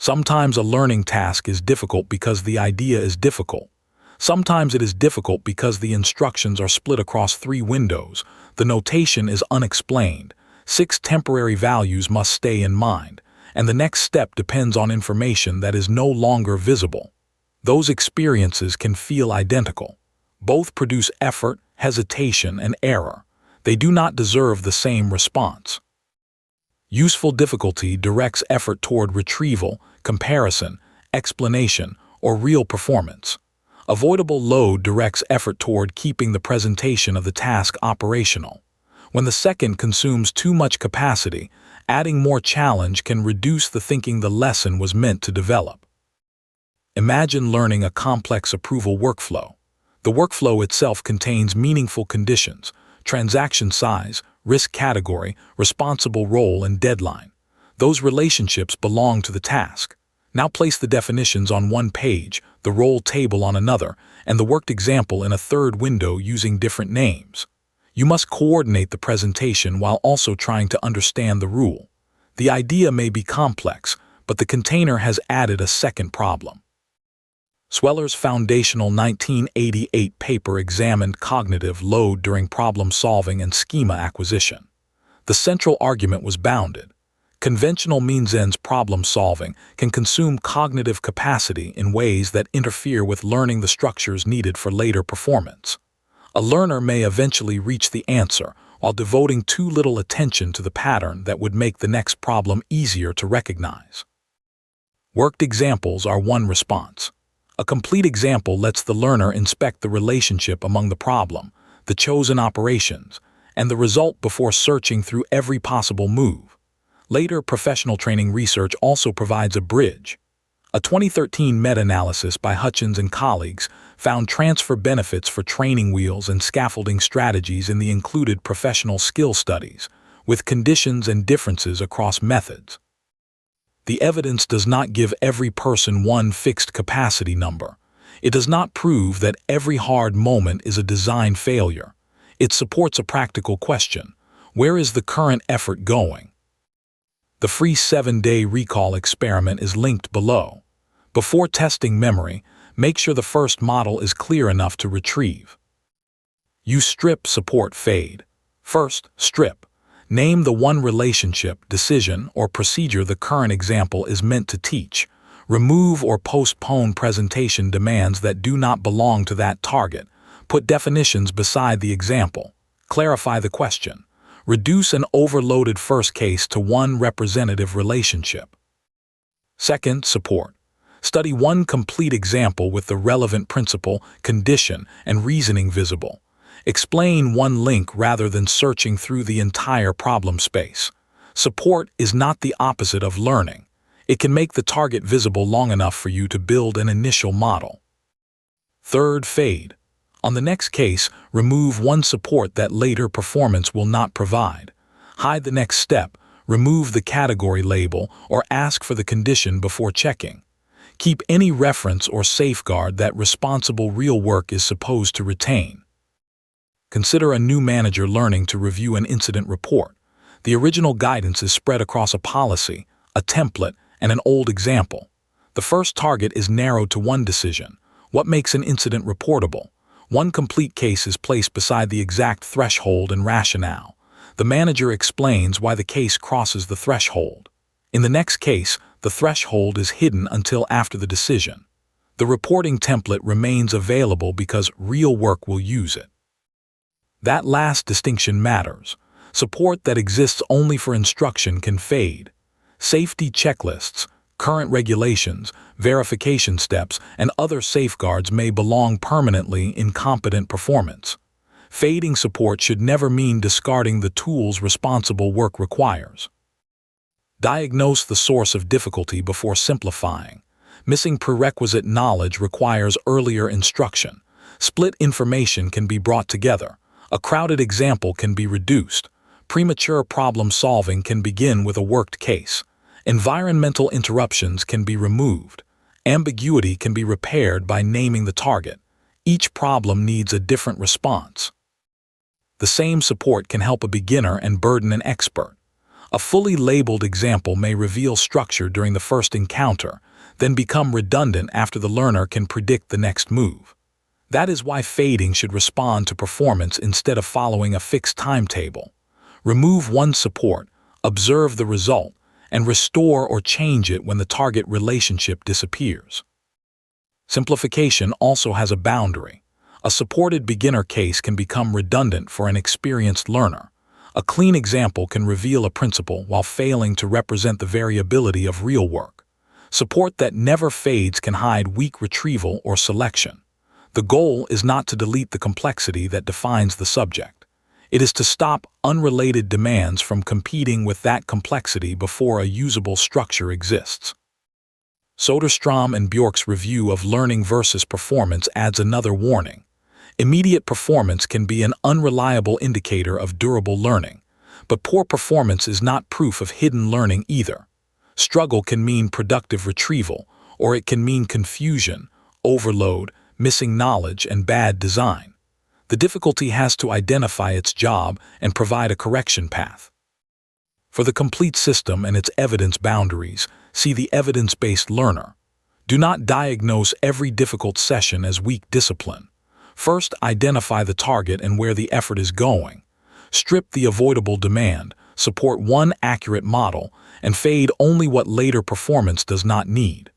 Sometimes a learning task is difficult because the idea is difficult. Sometimes it is difficult because the instructions are split across 3 windows, the notation is unexplained, 6 temporary values must stay in mind, and the next step depends on information that is no longer visible. Those experiences can feel identical. Both produce effort, hesitation, and error. They do not deserve the same response. Useful difficulty directs effort toward retrieval, comparison, explanation, or real performance. Avoidable load directs effort toward keeping the presentation of the task operational. When the second consumes too much capacity, adding more challenge can reduce the thinking the lesson was meant to develop. Imagine learning a complex approval workflow. The workflow itself contains meaningful conditions, transaction size, risk category, responsible role, and deadline. Those relationships belong to the task. Now place the definitions on one page, the role table on another, and the worked example in a third window using different names. You must coordinate the presentation while also trying to understand the rule. The idea may be complex, but the container has added a second problem. Sweller's foundational 1988 paper examined cognitive load during problem-solving and schema acquisition. The central argument was bounded. Conventional means-ends problem-solving can consume cognitive capacity in ways that interfere with learning the structures needed for later performance. A learner may eventually reach the answer while devoting too little attention to the pattern that would make the next problem easier to recognize. Worked examples are one response. A complete example lets the learner inspect the relationship among the problem, the chosen operations, and the result before searching through every possible move. Later professional training research also provides a bridge. A 2013 meta-analysis by Hutchins and colleagues found transfer benefits for training wheels and scaffolding strategies in the included professional skill studies, with conditions and differences across methods. The evidence does not give every person one fixed capacity number. It does not prove that every hard moment is a design failure. It supports a practical question: where is the current effort going? The free 7-day recall experiment is linked below. Before testing memory, make sure the first model is clear enough to retrieve. Use strip support fade. First, strip. Name the one relationship, decision, or procedure the current example is meant to teach. Remove or postpone presentation demands that do not belong to that target. Put definitions beside the example. Clarify the question. Reduce an overloaded first case to one representative relationship. Second, support. Study one complete example with the relevant principle, condition, and reasoning visible. Explain one link rather than searching through the entire problem space. Support is not the opposite of learning. It can make the target visible long enough for you to build an initial model. Third, fade. On the next case, remove one support that later performance will not provide. Hide the next step, remove the category label, or ask for the condition before checking. Keep any reference or safeguard that responsible real work is supposed to retain. Consider a new manager learning to review an incident report. The original guidance is spread across a policy, a template, and an old example. The first target is narrowed to one decision: what makes an incident reportable? One complete case is placed beside the exact threshold and rationale. The manager explains why the case crosses the threshold. In the next case, the threshold is hidden until after the decision. The reporting template remains available because real work will use it. That last distinction matters. Support that exists only for instruction can fade. Safety checklists, current regulations, verification steps, and other safeguards may belong permanently in competent performance. Fading support should never mean discarding the tools responsible work requires. Diagnose the source of difficulty before simplifying. Missing prerequisite knowledge requires earlier instruction. Split information can be brought together. A crowded example can be reduced. Premature problem solving can begin with a worked case. Environmental interruptions can be removed. Ambiguity can be repaired by naming the target. Each problem needs a different response. The same support can help a beginner and burden an expert. A fully labeled example may reveal structure during the first encounter, then become redundant after the learner can predict the next move. That is why fading should respond to performance instead of following a fixed timetable. Remove one support, observe the result, and restore or change it when the target relationship disappears. Simplification also has a boundary. A supported beginner case can become redundant for an experienced learner. A clean example can reveal a principle while failing to represent the variability of real work. Support that never fades can hide weak retrieval or selection. The goal is not to delete the complexity that defines the subject. It is to stop unrelated demands from competing with that complexity before a usable structure exists. Soderstrom and Bjork's review of learning versus performance adds another warning. Immediate performance can be an unreliable indicator of durable learning, but poor performance is not proof of hidden learning either. Struggle can mean productive retrieval, or it can mean confusion, overload, missing knowledge, and bad design. The difficulty has to identify its job and provide a correction path. For the complete system and its evidence boundaries, see the evidence-based learner. Do not diagnose every difficult session as weak discipline. First, identify the target and where the effort is going. Strip the avoidable demand, support one accurate model, and fade only what later performance does not need.